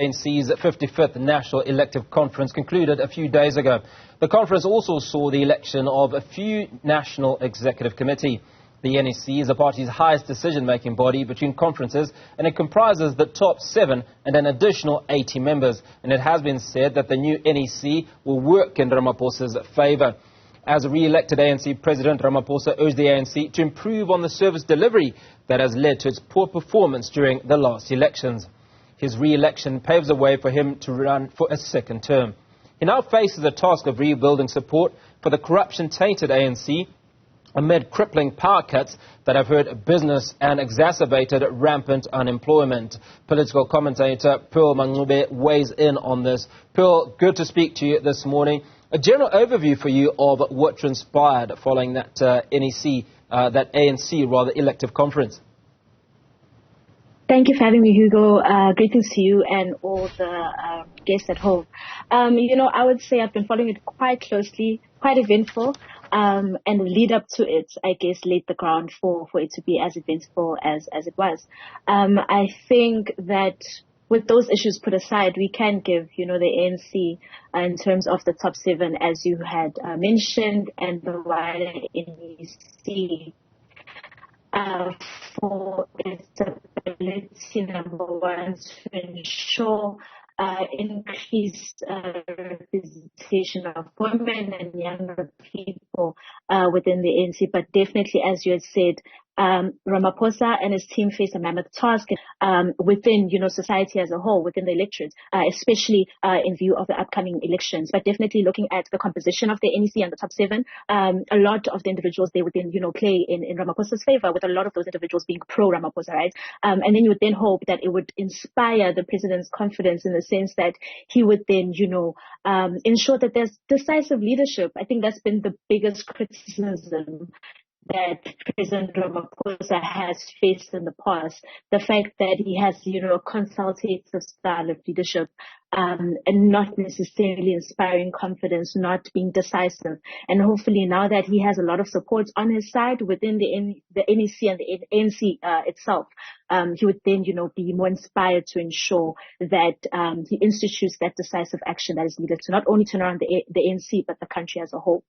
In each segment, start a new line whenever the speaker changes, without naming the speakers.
ANC's 55th National Elective Conference concluded a few days ago. The conference also saw the election of a few National Executive Committee. The NEC is the party's highest decision-making body between conferences, and it comprises the top 7 and an additional 80 members. And it has been said that the new NEC will work in Ramaphosa's favour. As re-elected ANC President, Ramaphosa urged the ANC to improve on the service delivery that has led to its poor performance during the last elections. His re-election paves the way for him to run for a second term. He now faces the task of rebuilding support for the corruption-tainted ANC amid crippling power cuts that have hurt business and exacerbated rampant unemployment. Political commentator Peal Mncube weighs in on this. Peal, good to speak to you this morning. A general overview for you of what transpired following that ANC elective conference.
Thank you for having me, Hugo. Greetings to you and all the guests at home. I would say I've been following it quite closely, quite eventful, and the lead up to it, I guess, laid the ground for it to be as eventful as it was. I think that with those issues put aside, we can give, the ANC in terms of the top 7, as you had mentioned, and the wider NEC for its ability, number one, to ensure increased representation of women and younger people within the ANC. But definitely, as you had said, Ramaphosa and his team face a mammoth task within, society as a whole, within the electorate, especially in view of the upcoming elections. But definitely looking at the composition of the NEC and the top 7, a lot of the individuals they would then, play in Ramaphosa's favor, with a lot of those individuals being pro-Ramaphosa, right? And then you would then hope that it would inspire the president's confidence in the sense that he would then, ensure that there's decisive leadership. I think that's been the biggest criticism that President Ramaphosa has faced in the past. The fact that he has, a consultative style of leadership, and not necessarily inspiring confidence, not being decisive. And hopefully now that he has a lot of support on his side within the NEC and the ANC itself, he would then, be more inspired to ensure that he institutes that decisive action that is needed to not only turn around the ANC, but the country as a whole.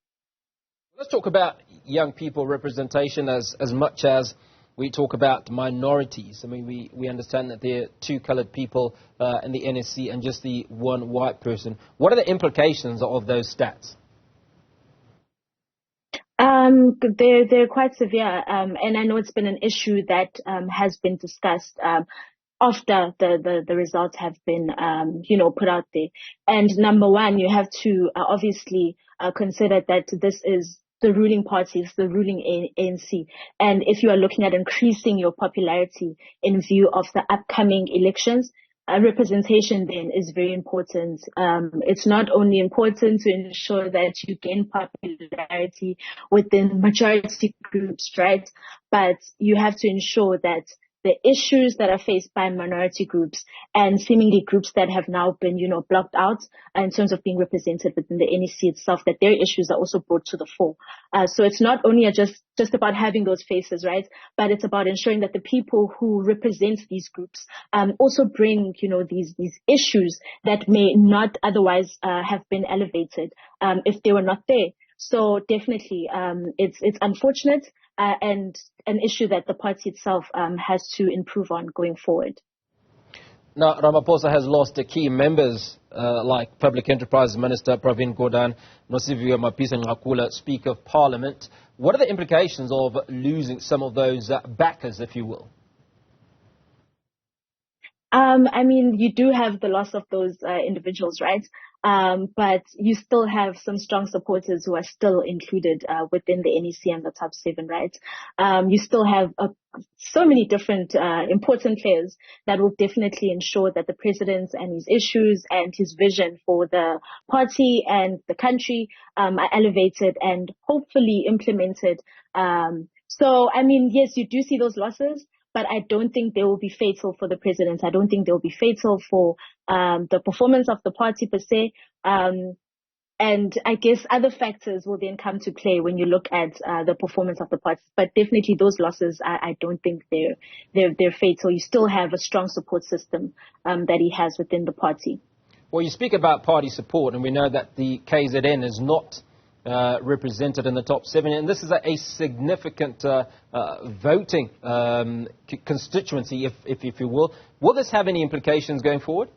Let's talk about young people representation as much as we talk about minorities. I mean, we understand that there are 2 coloured people in the NSC and just the 1 white person. What are the implications of those stats?
They're quite severe, and I know it's been an issue that has been discussed after the results have been, put out there. And number one, you have to obviously consider that this is the ruling parties, the ruling ANC. And if you are looking at increasing your popularity in view of the upcoming elections, representation then is very important. It's not only important to ensure that you gain popularity within majority groups, right? But you have to ensure that the issues that are faced by minority groups and seemingly groups that have now been, blocked out in terms of being represented within the NEC itself, that their issues are also brought to the fore. So it's not only just about having those faces, right? But it's about ensuring that the people who represent these groups also bring, these issues that may not otherwise have been elevated if they were not there. So definitely, it's unfortunate and an issue that the party itself has to improve on going forward.
Now, Ramaphosa has lost the key members like Public Enterprise Minister Pravin Gordhan, Nosiviwe Mapisa-Nqakula, Speaker of Parliament. What are the implications of losing some of those backers, if you will?
You do have the loss of those individuals, right? But you still have some strong supporters who are still included within the NEC and the top 7, right? You still have so many different important players that will definitely ensure that the president and his issues and his vision for the party and the country are elevated and hopefully implemented. Yes, you do see those losses, but I don't think they will be fatal for the president. I don't think they will be fatal for the performance of the party per se. And I guess other factors will then come to play when you look at the performance of the party. But definitely those losses, I don't think they're fatal. You still have a strong support system that he has within the party.
Well, you speak about party support, and we know that the KZN is not represented in the top 7, and this is a significant voting constituency, if you will. Will this have any implications going forward?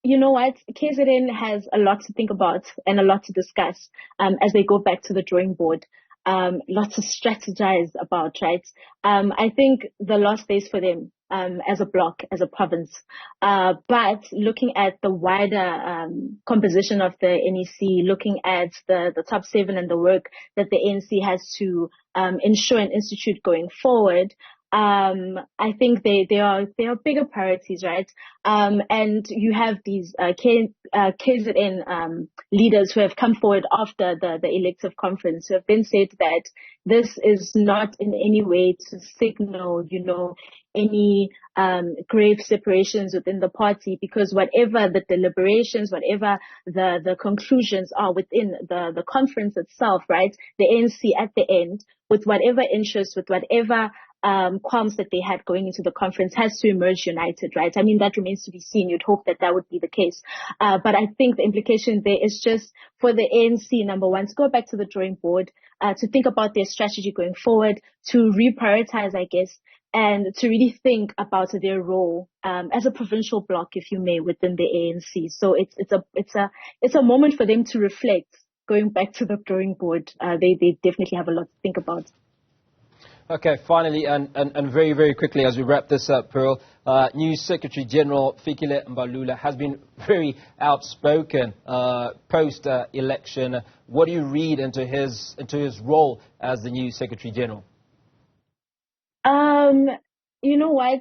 You know what? KZN has a lot to think about and a lot to discuss as they go back to the drawing board. Lots to strategize about, right? I think the lost days for them as a bloc, as a province. But looking at the wider composition of the NEC, looking at the top 7 and the work that the ANC has to ensure and institute going forward, I think they are bigger priorities, right? And you have these KZN leaders who have come forward after the elective conference, who have then said that this is not in any way to signal, any grave separations within the party, because whatever the deliberations, whatever the conclusions are within the conference itself, right? The ANC at the end, with whatever interests, with whatever qualms that they had going into the conference, has to emerge united, right? I mean, that remains to be seen. You'd hope that would be the case. But I think the implication there is just for the ANC, number one, to go back to the drawing board, to think about their strategy going forward, to reprioritize, I guess, and to really think about their role as a provincial bloc, if you may, within the ANC. So it's a moment for them to reflect, going back to the drawing board. They definitely have a lot to think about.
Okay, finally, and very, very quickly as we wrap this up, Pearl, new Secretary General Fikile Mbalula has been very outspoken post-election. What do you read into his role as the new Secretary General?
You know what?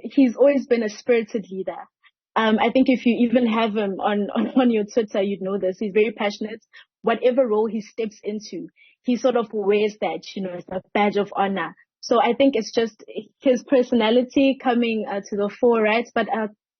He's always been a spirited leader. I think if you even have him on your Twitter, you'd know this. He's very passionate. Whatever role he steps into, he sort of wears that, as a badge of honor. So I think it's just his personality coming to the fore, right? But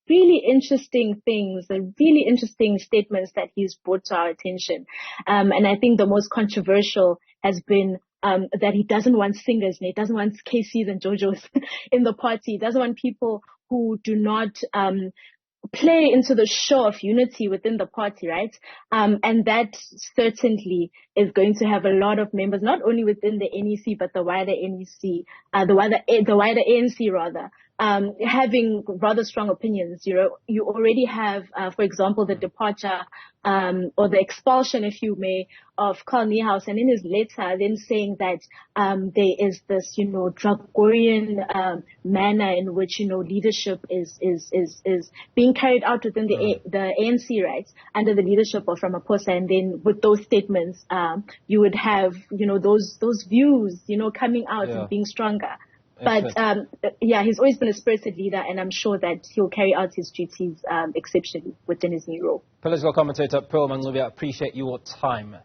really interesting things, really interesting statements that he's brought to our attention. And I think the most controversial has been that he doesn't want singers, and he doesn't want KCs and JoJos in the party. He doesn't want people who do not play into the show of unity within the party, right? And that certainly is going to have a lot of members, not only within the NEC, but the wider NEC, the wider ANC rather, having rather strong opinions. You already have, for example, the departure or the expulsion, if you may, of Carl Niehaus, and in his letter then saying that there is this, Draconian manner in which, leadership is being carried out within the ANC, right, under the leadership of Ramaphosa. And then with those statements, you would have, those views, coming out and being stronger. But he's always been a spirited leader, and I'm sure that he'll carry out his duties exceptionally within his new role.
Political commentator Peal Mncube, I appreciate your time.